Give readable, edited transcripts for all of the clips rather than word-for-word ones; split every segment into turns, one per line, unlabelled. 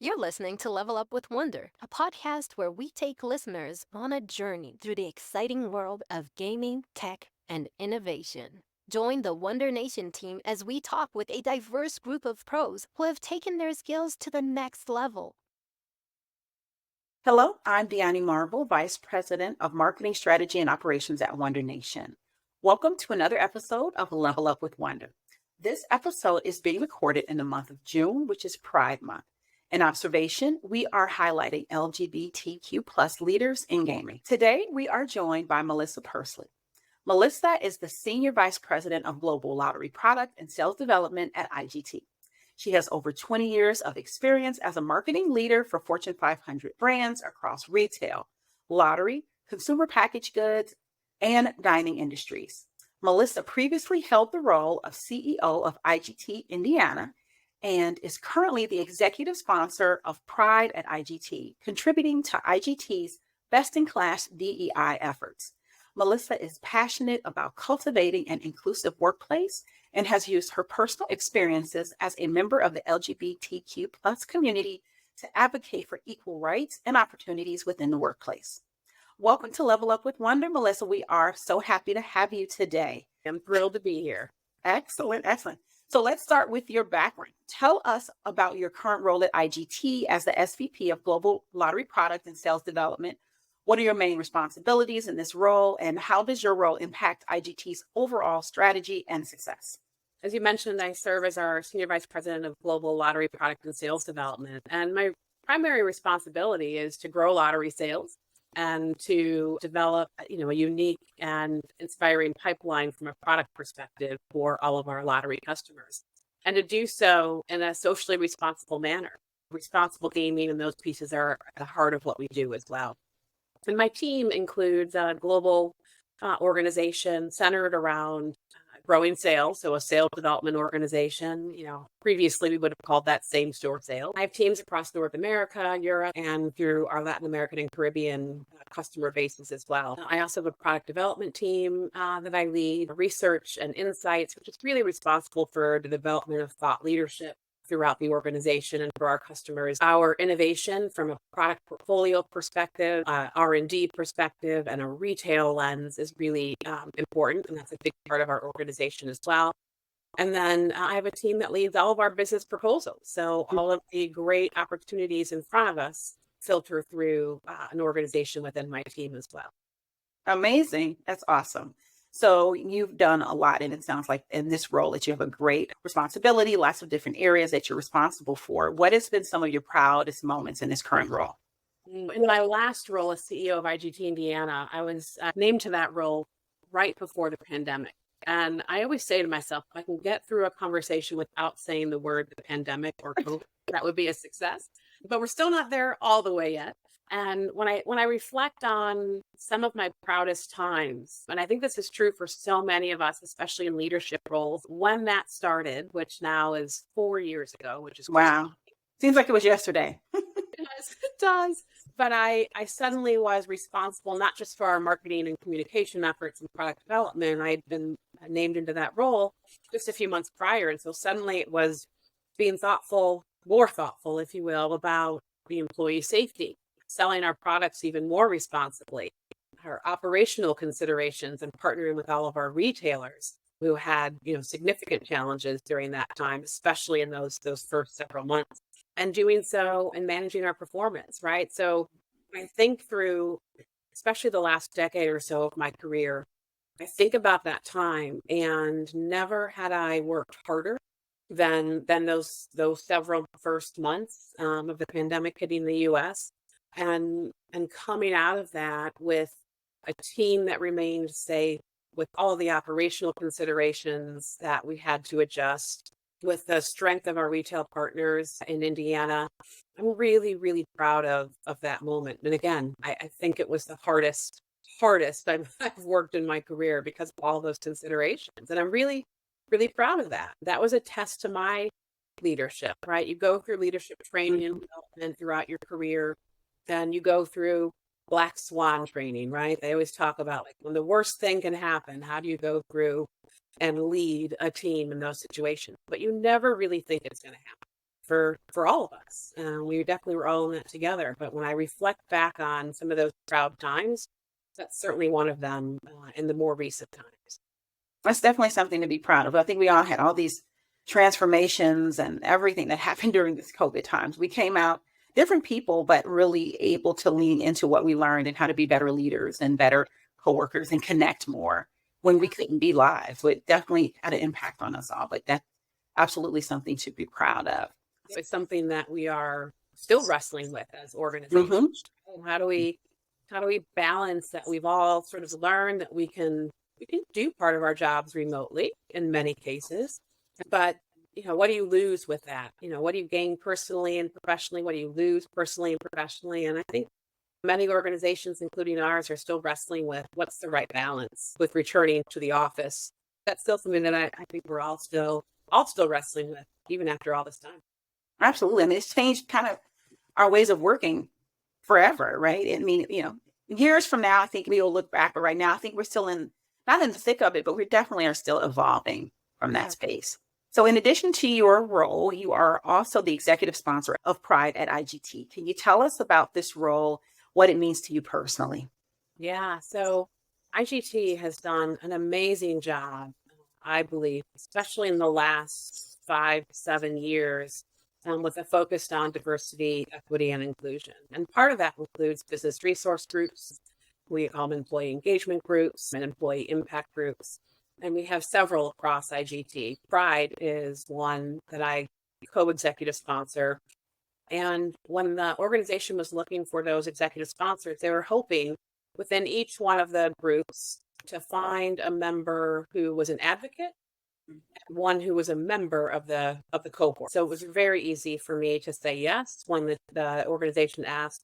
You're listening to Level Up with Wondr, a podcast where we take listeners on a journey through the exciting world of gaming, tech, and innovation. Join the Wondr Nation team as we talk with a diverse group of pros who have taken their skills to the next level.
Hello, I'm Deanne Marble, Vice President of Marketing Strategy and Operations at Wondr Nation. Welcome to another episode of Level Up with Wondr. This episode is being recorded in the month of June, which is Pride Month. In observation, we are highlighting LGBTQ plus leaders in gaming. Today, we are joined by Melissa Pursley. Melissa is the Senior Vice President of Global Lottery Product and Sales Development at IGT. She has over 20 years of experience as a marketing leader for Fortune 500 brands across retail, lottery, consumer packaged goods, and dining industries. Melissa previously held the role of CEO of IGT Indiana and is currently the executive sponsor of Pride at IGT, contributing to IGT's best-in-class DEI efforts. Melissa is passionate about cultivating an inclusive workplace and has used her personal experiences as a member of the LGBTQ plus community to advocate for equal rights and opportunities within the workplace. Welcome to Level Up with Wondr, Melissa. We are so happy to have you today.
I'm thrilled to be here.
Excellent, excellent. So let's start with your background. Tell us about your current role at IGT as the SVP of Global Lottery Product and Sales Development. What are your main responsibilities in this role, and how does your role impact IGT's overall strategy and success?
As you mentioned, I serve as our Senior Vice President of Global Lottery Product and Sales Development. And my primary responsibility is to grow lottery sales and to develop, a unique and inspiring pipeline from a product perspective for all of our lottery customers. And to do so in a socially responsible manner. Responsible gaming and those pieces are at the heart of what we do as well. And my team includes a global organization centered around growing sales, so a sales development organization. Previously we would have called that same store sales. I have teams across North America, Europe, and through our Latin American and Caribbean customer bases as well. I also have a product development team that I lead, research and insights, which is really responsible for the development of thought leadership throughout the organization and for our customers. Our innovation from a product portfolio perspective, R&D perspective, and a retail lens is really important, and that's a big part of our organization as well. And then I have a team that leads all of our business proposals. So all of the great opportunities in front of us filter through an organization within my team as well.
Amazing. That's awesome. So you've done a lot, and it sounds like in this role that you have a great responsibility, lots of different areas that you're responsible for. What has been some of your proudest moments in this current role?
In my last role as CEO of IGT Indiana, I was named to that role right before the pandemic. And I always say to myself, if I can get through a conversation without saying the word pandemic or COVID, that would be a success. But we're still not there all the way yet. And when I reflect on some of my proudest times, and I think this is true for so many of us, especially in leadership roles, when that started, which now is 4 years ago, which is
Wow. Seems like it was yesterday.
It does. But I suddenly was responsible not just for our marketing and communication efforts and product development. I had been named into that role just a few months prior. And so suddenly it was being more thoughtful, if you will, about the employee safety, selling our products even more responsibly, our operational considerations, and partnering with all of our retailers who had, significant challenges during that time, especially in those first several months, and doing so and managing our performance, right? So I think through, especially the last decade or so of my career, I think about that time, and never had I worked harder than those several first months of the pandemic hitting the U.S. and coming out of that with a team that remained safe, with all the operational considerations that we had to adjust, with the strength of our retail partners in Indiana. I'm really, really proud of that moment. And again, I think it was the hardest I've worked in my career because of all those considerations. And I'm really, really proud of that. That was a test to my leadership, right? You go through leadership training and development throughout your career, then you go through black swan training, right? They always talk about like when the worst thing can happen, how do you go through and lead a team in those situations? But you never really think it's going to happen. for all of us. We definitely were all in that together. But when I reflect back on some of those proud times, that's certainly one of them in the more recent times.
That's definitely something to be proud of. I think we all had all these transformations and everything that happened during this COVID times. We came out different people, but really able to lean into what we learned and how to be better leaders and better coworkers and connect more when we couldn't be live. So it definitely had an impact on us all, but that's absolutely something to be proud of.
It's something that we are still wrestling with as organizations.
Mm-hmm.
How do we balance that? We've all sort of learned that we can do part of our jobs remotely in many cases, but what do you lose with that? What do you gain personally and professionally? What do you lose personally and professionally? And I think many organizations, including ours, are still wrestling with what's the right balance with returning to the office. That's still something that I think we're all still wrestling with, even after all this time.
Absolutely. I mean, it's changed kind of our ways of working forever, right? I mean, years from now, I think we'll look back, but right now, I think we're still not in the thick of it, but we definitely are still evolving from that space. So in addition to your role, you are also the executive sponsor of Pride at IGT. Can you tell us about this role, what it means to you personally?
Yeah, so IGT has done an amazing job, I believe, especially in the last 5-7 years, with a focus on diversity, equity, and inclusion. And part of that includes business resource groups. We call them employee engagement groups and employee impact groups. And we have several across IGT. Pride is one that I co-executive sponsor. And when the organization was looking for those executive sponsors, they were hoping within each one of the groups to find a member who was an advocate, one who was a member of the cohort. So it was very easy for me to say yes when the organization asked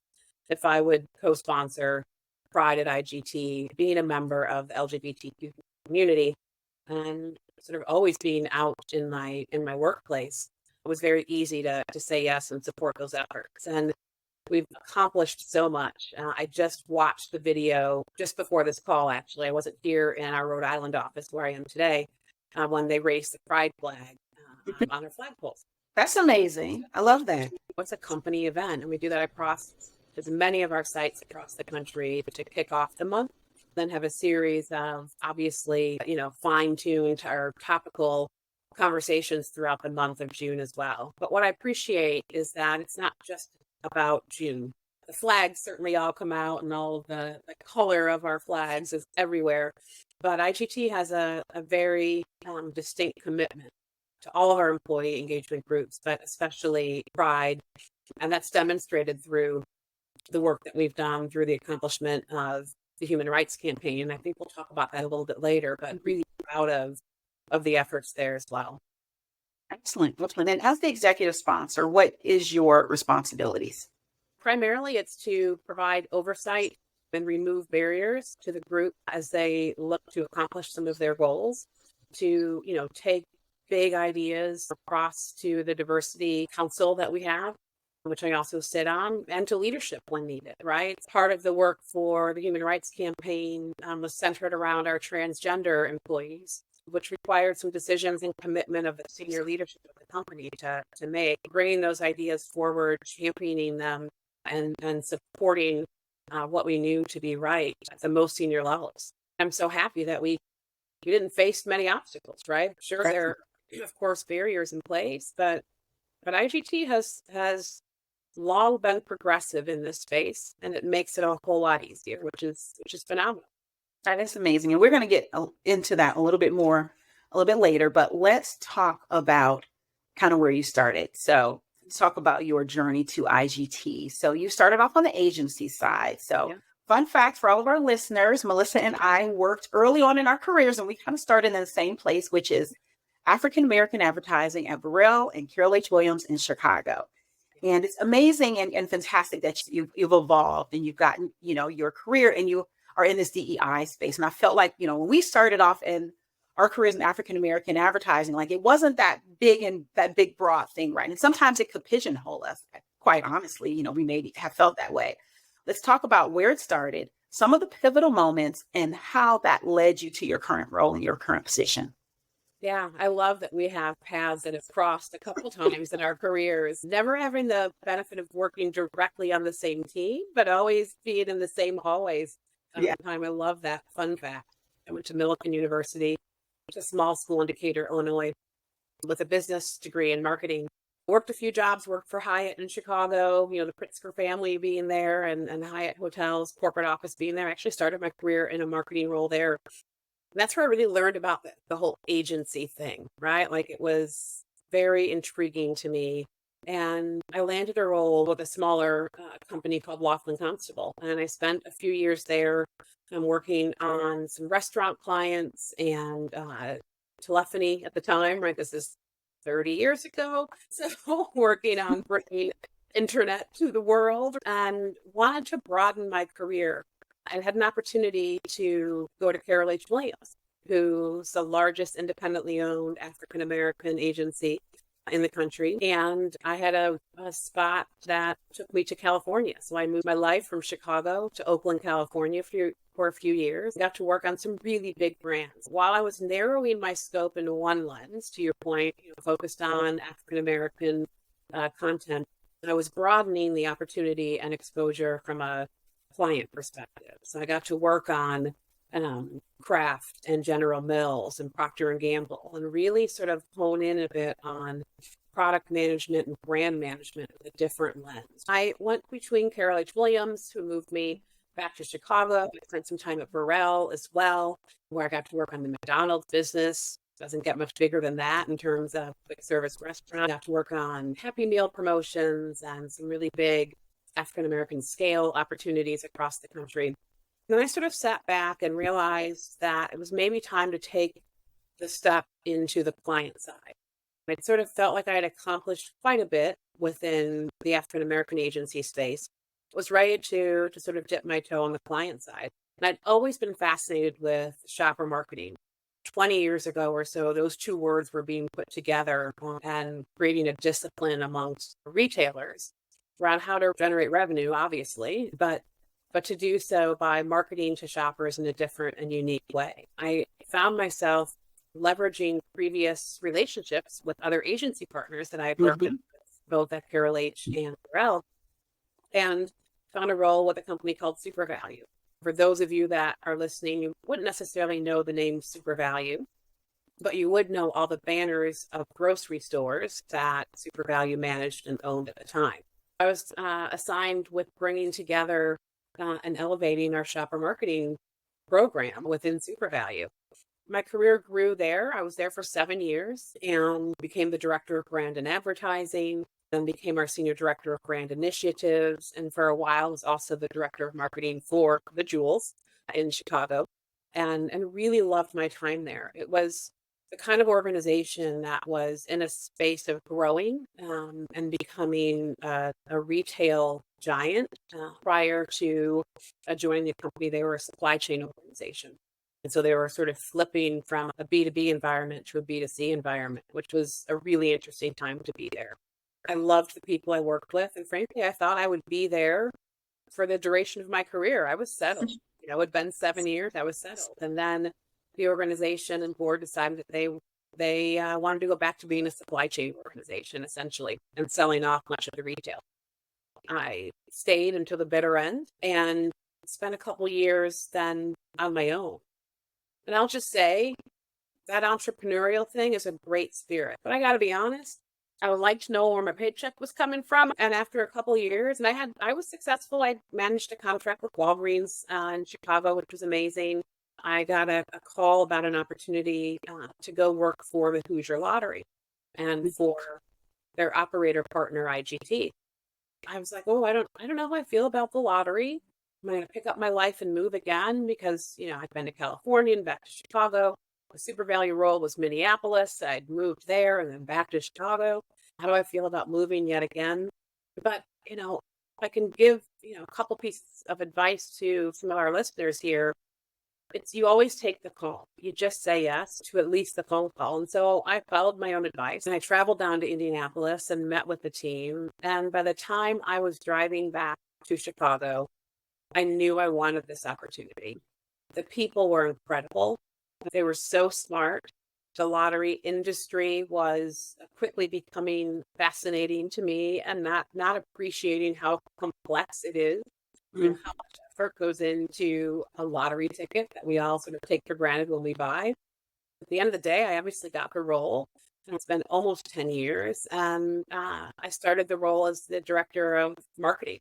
if I would co-sponsor Pride at IGT, being a member of the LGBTQ community and sort of always being out in my workplace. It was very easy to say yes and support those efforts. And we've accomplished so much. I just watched the video just before this call, actually. I wasn't here in our Rhode Island office where I am today when they raised the pride flag on their flagpoles.
That's amazing. I love that.
It's a company event, and we do that across as many of our sites across the country to kick off the month. Then have a series of, obviously, fine-tuned or topical conversations throughout the month of June as well. But what I appreciate is that it's not just about June. The flags certainly all come out and all of the color of our flags is everywhere. But IGT has a very distinct commitment to all of our employee engagement groups, but especially Pride. And that's demonstrated through the work that we've done through the accomplishment of the Human Rights Campaign. And I think we'll talk about that a little bit later, but really proud of the efforts there as well.
Excellent. And as the executive sponsor, what is your responsibilities?
Primarily, it's to provide oversight and remove barriers to the group as they look to accomplish some of their goals, to, take big ideas across to the diversity council that we have, which I also sit on, and to leadership when needed, right? Part of the work for the Human Rights Campaign was centered around our transgender employees, which required some decisions and commitment of the senior leadership of the company to make, bringing those ideas forward, championing them, and supporting what we knew to be right at the most senior levels. I'm so happy that we didn't face many obstacles, right? Sure, there are, of course, barriers in place, but IGT has long been progressive in this space, and it makes it a whole lot easier, which is phenomenal.
That is amazing. And we're going to get into that a little bit later, but let's talk about kind of where you started. So let's talk about your journey to IGT. So you started off on the agency side. So Fun fact for all of our listeners, Melissa and I worked early on in our careers, and we kind of started in the same place, which is African American advertising at Burrell and Carol H. Williams in Chicago. And it's amazing and fantastic that you've evolved and you've gotten, your career, and you are in this DEI space. And I felt like, when we started off in our careers in African American advertising, like it wasn't that big and that big broad thing, right? And sometimes it could pigeonhole us. Quite honestly, we may have felt that way. Let's talk about where it started, some of the pivotal moments, and how that led you to your current role and your current position.
Yeah, I love that we have paths that have crossed a couple times in our careers, never having the benefit of working directly on the same team, but always being in the same hallways all
Yeah.
the time. I love that fun fact. I went to Millikan University, which is a small school in Decatur, Illinois, with a business degree in marketing. Worked a few jobs, worked for Hyatt in Chicago, the Pritzker family being there and Hyatt Hotels, corporate office being there. I actually started my career in a marketing role there. And that's where I really learned about the whole agency thing, right? Like it was very intriguing to me. And I landed a role with a smaller company called Laughlin Constable. And I spent a few years there working on some restaurant clients and telephony at the time, right? This is 30 years ago. So working on bringing internet to the world and wanted to broaden my career. I had an opportunity to go to Carroll H. Williams, who's the largest independently owned African American agency in the country. And I had a spot that took me to California. So I moved my life from Chicago to Oakland, California for a few years. Got to work on some really big brands. While I was narrowing my scope into one lens, to your point, focused on African American content, I was broadening the opportunity and exposure from a client perspective. So I got to work on Kraft and General Mills and Procter and Gamble, and really sort of hone in a bit on product management and brand management with a different lens. I went between Carroll H. Williams, who moved me back to Chicago. I spent some time at Burrell as well, where I got to work on the McDonald's business. Doesn't get much bigger than that in terms of quick service restaurant. I got to work on Happy Meal promotions and some really big African American scale opportunities across the country. Then I sort of sat back and realized that it was maybe time to take the step into the client side. It sort of felt like I had accomplished quite a bit within the African American agency space. Was ready to sort of dip my toe on the client side. And I'd always been fascinated with shopper marketing. 20 years ago or so, those two words were being put together and creating a discipline amongst retailers around how to generate revenue, obviously, but to do so by marketing to shoppers in a different and unique way. I found myself leveraging previous relationships with other agency partners that I had worked with, both at Carroll H and Burrell, and found a role with a company called Super Value. For those of you that are listening, you wouldn't necessarily know the name Super Value, but you would know all the banners of grocery stores that Super Value managed and owned at the time. I was assigned with bringing together and elevating our shopper marketing program within Super Value. My career grew there. I was there for 7 years and became the director of brand and advertising, then became our senior director of brand initiatives. And for a while was also the director of marketing for the Jewels in Chicago, and really loved my time there. It was the kind of organization that was in a space of growing and becoming a retail giant. Prior to joining the company, they were a supply chain organization. And so they were sort of flipping from a B2B environment to a B2C environment, which was a really interesting time to be there. I loved the people I worked with. And frankly, I thought I would be there for the duration of my career. I was settled. It had been 7 years. I was settled. And then the organization and board decided that they wanted to go back to being a supply chain organization, essentially, and selling off much of the retail. I stayed until the bitter end and spent a couple years then on my own. And I'll just say that entrepreneurial thing is a great spirit. But I got to be honest, I would like to know where my paycheck was coming from. And after a couple of years, and I was successful. I managed a contract with Walgreens in Chicago, which was amazing. I got a call about an opportunity to go work for the Hoosier Lottery and for their operator partner, IGT. I was like, oh, I don't know how I feel about the lottery. I'm going to pick up my life and move again because, I'd been to California and back to Chicago. The Super Value role was Minneapolis. I'd moved there and then back to Chicago. How do I feel about moving yet again? But, I can give, a couple pieces of advice to some of our listeners here. It's you always take the call. You just say yes to at least the phone call. And so I followed my own advice and I traveled down to Indianapolis and met with the team. And by the time I was driving back to Chicago, I knew I wanted this opportunity. The people were incredible. They were so smart. The lottery industry was quickly becoming fascinating to me, and not appreciating how complex it is.
Mm.
How much effort goes into a lottery ticket that we all sort of take for granted when we buy. At the end of the day, I obviously got the role, and it's been almost 10 years. And I started the role as the director of marketing,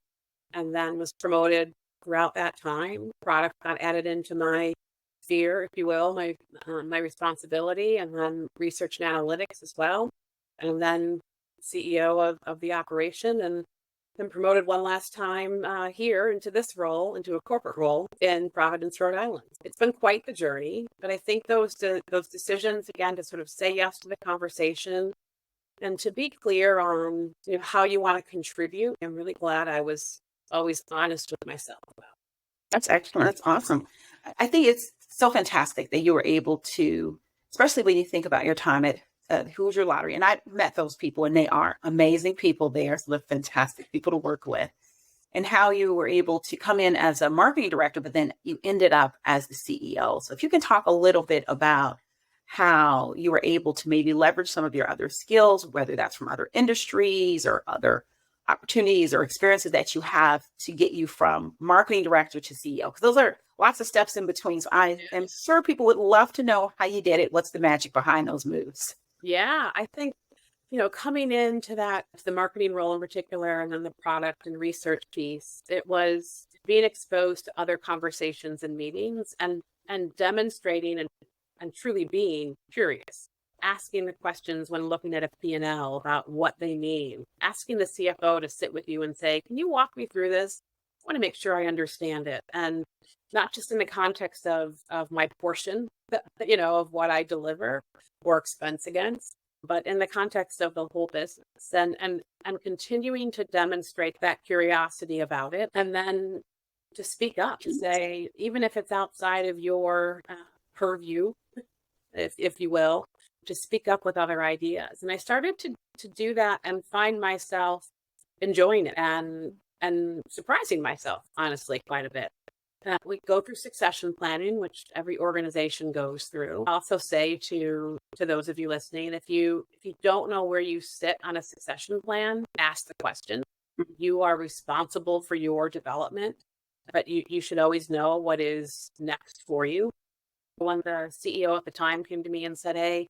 and then was promoted throughout that time. Product got added into my sphere, if you will, my responsibility, and then research and analytics as well, and then CEO of the operation, and then promoted one last time here into this role, into a corporate role in Providence, Rhode Island. It's been quite the journey, but I think those decisions, again, to sort of say yes to the conversation and to be clear on how you want to contribute. I'm really glad I was always honest with myself about.
That's excellent. That's awesome. I think it's so fantastic that you were able to, especially when you think about your time at Hoosier Lottery. And I met those people, and they are amazing people there. So they're fantastic people to work with. And how you were able to come in as a marketing director, but then you ended up as the CEO. So if you can talk a little bit about how you were able to maybe leverage some of your other skills, whether that's from other industries or other opportunities or experiences that you have to get you from marketing director to CEO, because those are lots of steps in between. So I am sure people would love to know how you did it. What's the magic behind those moves?
Yeah, I think, coming into the marketing role in particular, and then the product and research piece, it was being exposed to other conversations and meetings, and demonstrating and truly being curious, asking the questions when looking at a P&L about what they mean, asking the CFO to sit with you and say, can you walk me through this? I want to make sure I understand it. And not just in the context of my portion, of what I deliver or expense against, but in the context of the whole business, and continuing to demonstrate that curiosity about it, and then to speak up, to say, even if it's outside of your purview, if you will, to speak up with other ideas. And I started to do that and find myself enjoying it and surprising myself, honestly, quite a bit. We go through succession planning, which every organization goes through. I also say to those of you listening, if you don't know where you sit on a succession plan, ask the question. You are responsible for your development, but you should always know what is next for you. When the CEO at the time came to me and said, hey,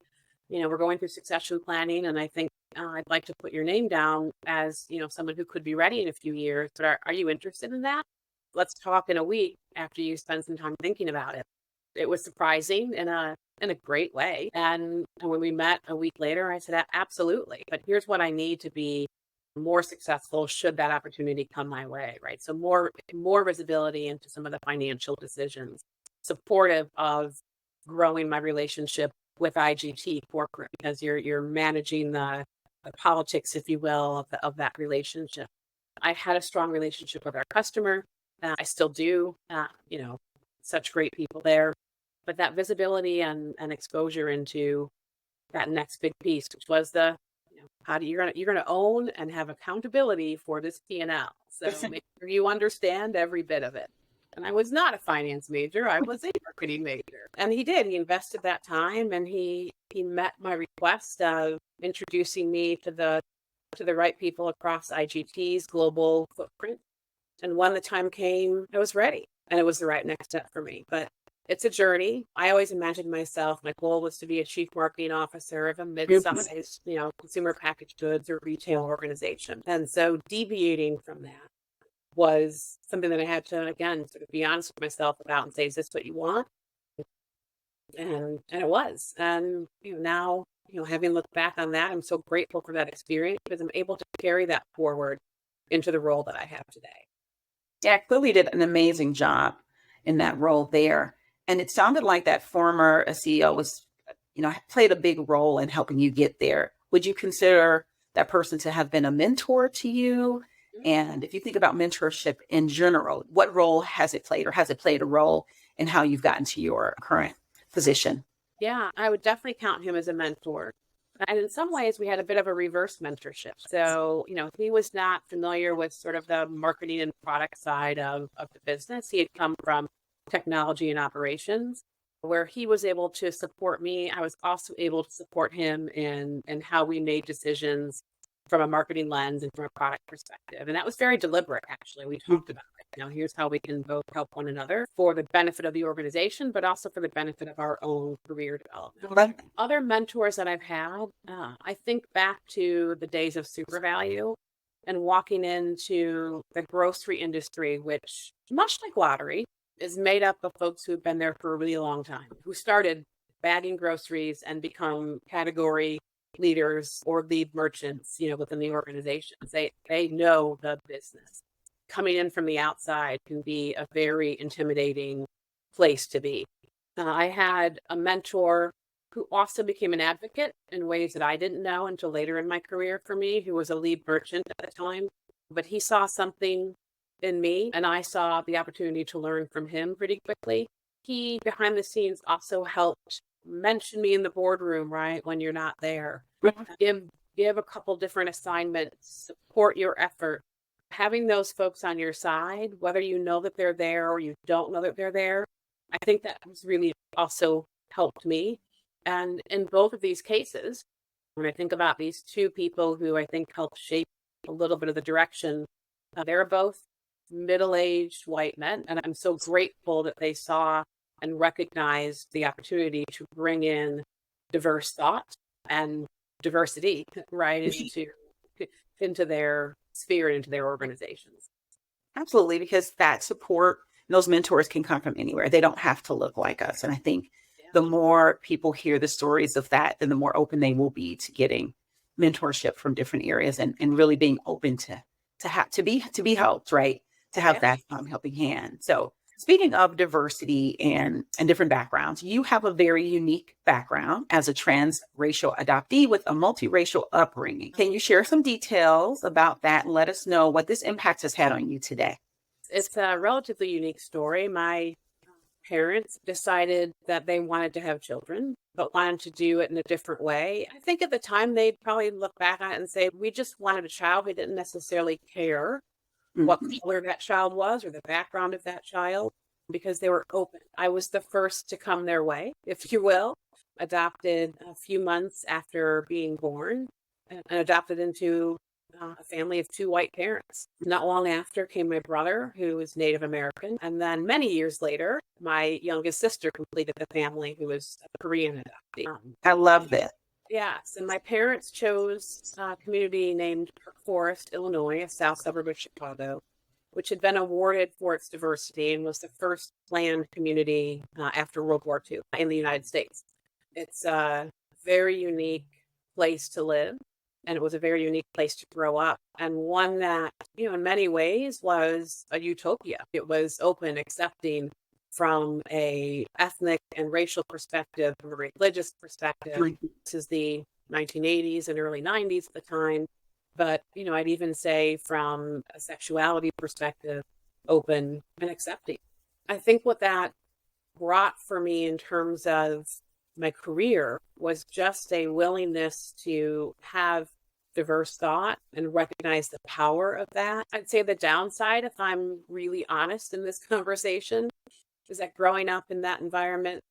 we're going through succession planning, and I think I'd like to put your name down as, someone who could be ready in a few years, but are you interested in that? Let's talk in a week after you spend some time thinking about it. It was surprising in a great way. And when we met a week later, I said, absolutely. But here's what I need to be more successful should that opportunity come my way, right? So more visibility into some of the financial decisions, supportive of growing my relationship with IGT corporate, because you're managing the politics, if you will, of that relationship. I had a strong relationship with our customer. I still do, such great people there, but that visibility and exposure into that next big piece, which was how do you're going to own and have accountability for this P&L. So make sure you understand every bit of it. And I was not a finance major. I was a marketing major. And he invested that time, and he met my request of introducing me to the right people across IGT's global footprint. And when the time came, I was ready, and it was the right next step for me. But it's a journey. I always imagined myself, my goal was to be a chief marketing officer of a mid-sized, consumer packaged goods or retail organization. And so deviating from that was something that I had to, again, sort of be honest with myself about and say, is this what you want? And it was. And now, having looked back on that, I'm so grateful for that experience, because I'm able to carry that forward into the role that I have today.
Yeah, clearly did an amazing job in that role there. And it sounded like that former CEO was, played a big role in helping you get there. Would you consider that person to have been a mentor to you? And if you think about mentorship in general, what role has it played, or has it played a role in how you've gotten to your current position?
Yeah, I would definitely count him as a mentor. And in some ways, we had a bit of a reverse mentorship. So, he was not familiar with sort of the marketing and product side of the business. He had come from technology and operations. where he was able to support me. I was also able to support him in how we made decisions from a marketing lens and from a product perspective. And that was very deliberate, actually. We talked about it. Here's how we can both help one another for the benefit of the organization, but also for the benefit of our own career development. Other mentors that I've had, I think back to the days of SuperValue and walking into the grocery industry, which, much like lottery, is made up of folks who've been there for a really long time, who started bagging groceries and become category leaders or lead merchants, within the organizations. They know the business. Coming in from the outside can be a very intimidating place to be. I had a mentor who also became an advocate in ways that I didn't know until later in my career for me, who was a lead merchant at the time. But he saw something in me, and I saw the opportunity to learn from him pretty quickly. He, behind the scenes, also helped mention me in the boardroom, right, when you're not there. Give a couple different assignments, support your effort. Having those folks on your side, whether you know that they're there or you don't know that they're there, I think that has really also helped me. And in both of these cases, when I think about these two people who I think helped shape a little bit of the direction, they're both middle-aged white men. And I'm so grateful that they saw and recognized the opportunity to bring in diverse thought and diversity, right, into their sphere and into their organizations.
Absolutely, because that support, those mentors can come from anywhere. They don't have to look like us. And I think the more people hear the stories of that, then the more open they will be to getting mentorship from different areas and really being open to be helped, right? To have that helping hand. So speaking of diversity and different backgrounds, you have a very unique background as a transracial adoptee with a multiracial upbringing. Can you share some details about that and let us know what this impact has had on you today?
It's a relatively unique story. My parents decided that they wanted to have children, but wanted to do it in a different way. I think at the time they'd probably look back on it and say, we just wanted a child. We didn't necessarily care what color that child was or the background of that child, because they were open. I was the first to come their way, if you will, adopted a few months after being born and adopted into a family of two white parents. Not long after came my brother, who was Native American. And then many years later, my youngest sister completed the family, who was a Korean adoptee.
I love that.
Yes, and my parents chose a community named Park Forest, Illinois, a south suburb of Chicago, which had been awarded for its diversity and was the first planned community after World War II in the United States. It's a very unique place to live, and it was a very unique place to grow up, and one that, in many ways was a utopia. It was open, accepting, from a ethnic and racial perspective, from a religious perspective. This is the 1980s and early 90s at the time. But, I'd even say from a sexuality perspective, open and accepting. I think what that brought for me in terms of my career was just a willingness to have diverse thought and recognize the power of that. I'd say the downside, if I'm really honest in this conversation, is that growing up in that environment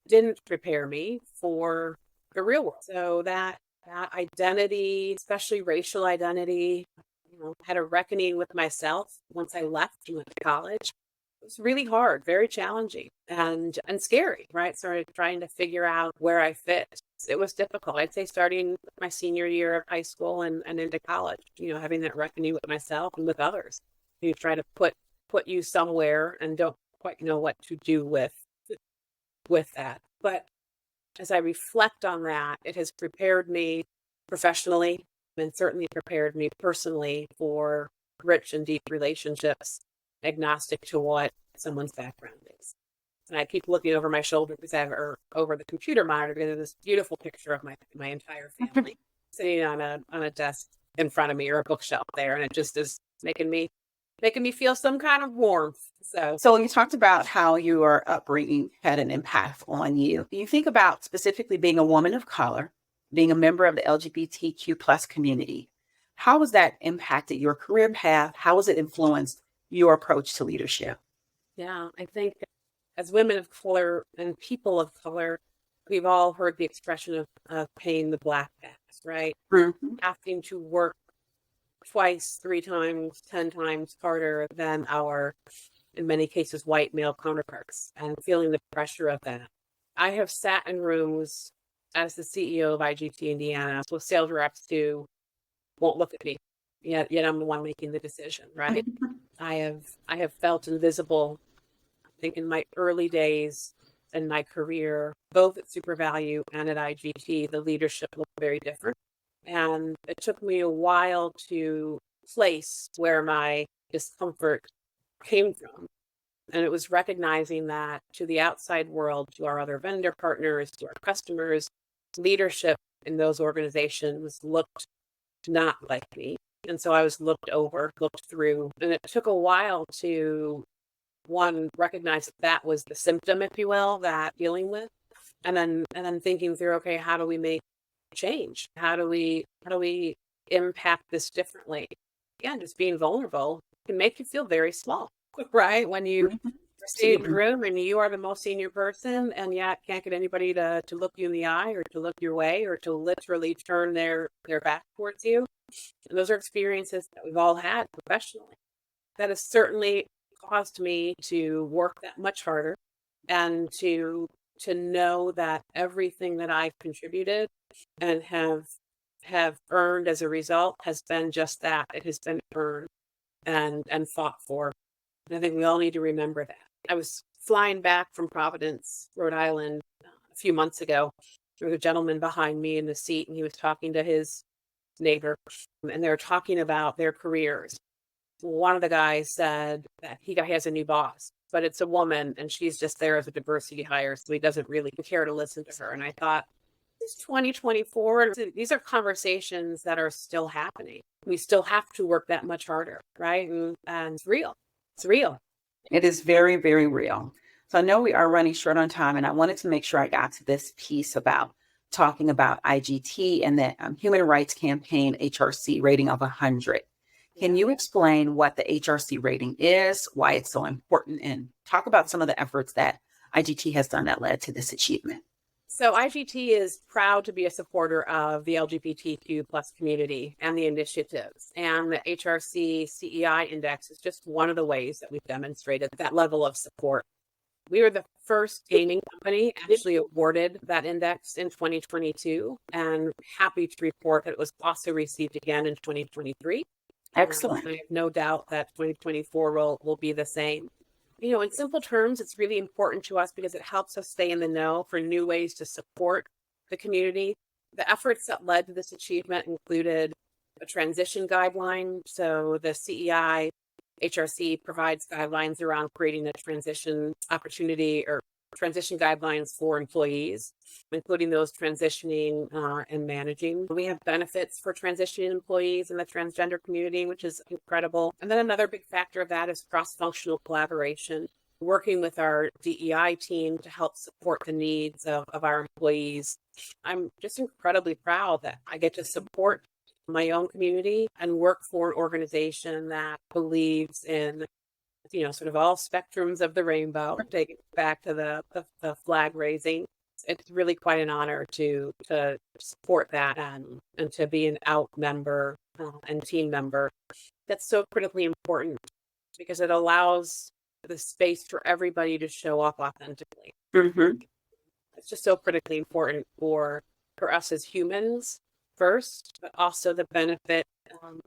didn't prepare me for the real world. So that identity, especially racial identity, had a reckoning with myself once I left and went to college. It was really hard, very challenging and scary, right? Started trying to figure out where I fit. It was difficult. I'd say starting my senior year of high school and into college, having that reckoning with myself and with others. You try to put you somewhere and don't quite know what to do with that. But as I reflect on that, it has prepared me professionally and certainly prepared me personally for rich and deep relationships, agnostic to what someone's background is. And I keep looking over my shoulder because I have over the computer monitor, because there's this beautiful picture of my entire family sitting on a desk in front of me, or a bookshelf there, and it just is making me feel some kind of warmth.
So you talked about how your upbringing had an impact on you. You think about specifically being a woman of color, being a member of the LGBTQ plus community. How has that impacted your career path? How has it influenced your approach to leadership?
Yeah, I think as women of color and people of color, we've all heard the expression of paying the black tax, right?
Mm-hmm.
Having to work twice, 3 times, 10 times harder than our, in many cases, white male counterparts, and feeling the pressure of that. I have sat in rooms as the CEO of IGT Indiana with sales reps who won't look at me, yet I'm the one making the decision, right? I have felt invisible. I think in my early days in my career, both at SuperValue and at IGT, the leadership looked very different. And it took me a while to place where my discomfort came from. And it was recognizing that to the outside world, to our other vendor partners, to our customers, leadership in those organizations looked not like me. And so I was looked over, looked through. And it took a while to, one, recognize that was the symptom, if you will, that dealing with. And then thinking through, okay, how do we make change? How do we impact this differently? Again, just being vulnerable can make you feel very small, right? When you stay in a room and you are the most senior person and yet can't get anybody to look you in the eye or to look your way or to literally turn their back towards you. And those are experiences that we've all had professionally. That has certainly caused me to work that much harder and to know that everything that I've contributed and have earned as a result has been just that. It has been earned and fought for. And I think we all need to remember that. I was flying back from Providence, Rhode Island, a few months ago. There was a gentleman behind me in the seat, and he was talking to his neighbor, and they were talking about their careers. One of the guys said that he has a new boss, but it's a woman, and she's just there as a diversity hire, so he doesn't really care to listen to her. And I thought, it's 2024. These are conversations that are still happening. We still have to work that much harder, right? And it's real. It's real.
It is very, very real. So I know we are running short on time, and I wanted to make sure I got to this piece about talking about IGT and the Human Rights Campaign HRC rating of 100. Can you explain what the HRC rating is, why it's so important, and talk about some of the efforts that IGT has done that led to this achievement?
So IGT is proud to be a supporter of the LGBTQ plus community and the initiatives. And the HRC CEI index is just one of the ways that we've demonstrated that level of support. We were the first gaming company actually awarded that index in 2022, and happy to report that it was also received again in 2023.
Excellent.
I have no doubt that 2024 will be the same. In simple terms, it's really important to us because it helps us stay in the know for new ways to support the community. The efforts that led to this achievement included a transition guideline. So the CEI HRC provides guidelines around creating a transition opportunity or transition guidelines for employees, including those transitioning and managing. We have benefits for transitioning employees in the transgender community, which is incredible. And then another big factor of that is cross-functional collaboration, working with our DEI team to help support the needs of our employees. I'm just incredibly proud that I get to support my own community and work for an organization that believes in sort of all spectrums of the rainbow. Take it back to the flag raising. It's really quite an honor to support that and to be an out member and team member. That's so critically important because it allows the space for everybody to show up authentically.
Mm-hmm.
It's just so critically important for us as humans first, but also the benefit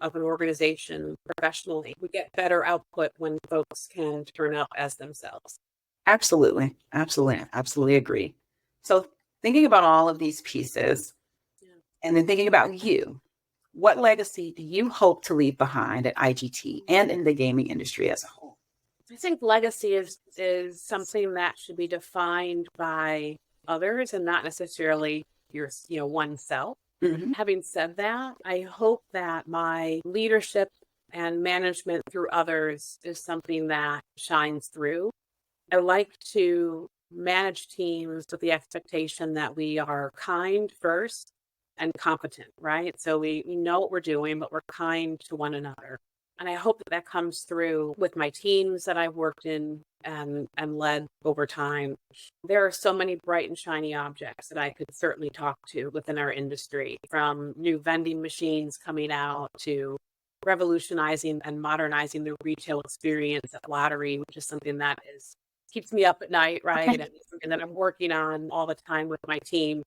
of an organization professionally. We get better output when folks can turn up as themselves.
Absolutely. Absolutely agree. So thinking about all of these pieces and then thinking about you, what legacy do you hope to leave behind at IGT and in the gaming industry as a whole?
I think legacy is something that should be defined by others and not necessarily oneself.
Mm-hmm.
Having said that, I hope that my leadership and management through others is something that shines through. I like to manage teams with the expectation that we are kind first and competent, right? So we know what we're doing, but we're kind to one another. And I hope that that comes through with my teams that I've worked in and led over time. There are so many bright and shiny objects that I could certainly talk to within our industry, from new vending machines coming out to revolutionizing and modernizing the retail experience at lottery, which is something that keeps me up at night, right? And it's something that I'm working on all the time with my team.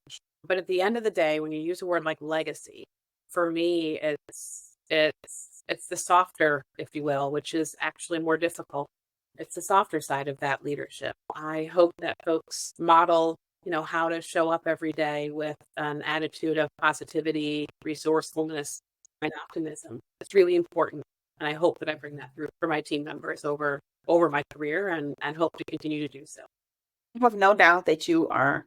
But at the end of the day, when you use a word like legacy, for me, it's the softer, if you will, which is actually more difficult. It's the softer side of that leadership. I hope that folks model, how to show up every day with an attitude of positivity, resourcefulness, and optimism. It's really important. And I hope that I bring that through for my team members over my career and hope to continue to do so.
I have no doubt that you are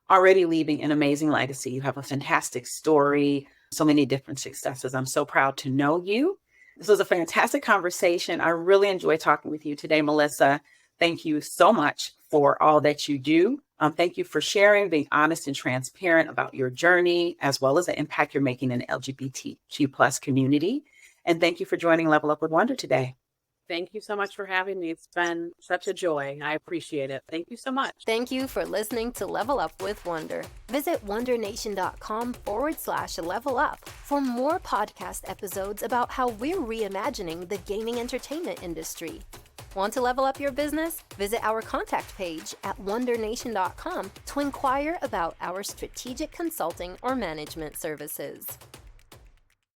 already leaving an amazing legacy. You have a fantastic story, so many different successes. I'm so proud to know you. This was a fantastic conversation. I really enjoyed talking with you today, Melissa. Thank you so much for all that you do. Thank you for sharing, being honest and transparent about your journey, as well as the impact you're making in the LGBTQ plus community. And thank you for joining Level Up with Wondr today.
Thank you so much for having me. It's been such a joy. I appreciate it. Thank you so much.
Thank you for listening to Level Up with Wondr. Visit wondrnation.com/level up for more podcast episodes about how we're reimagining the gaming entertainment industry. Want to level up your business? Visit our contact page at wondrnation.com to inquire about our strategic consulting or management services.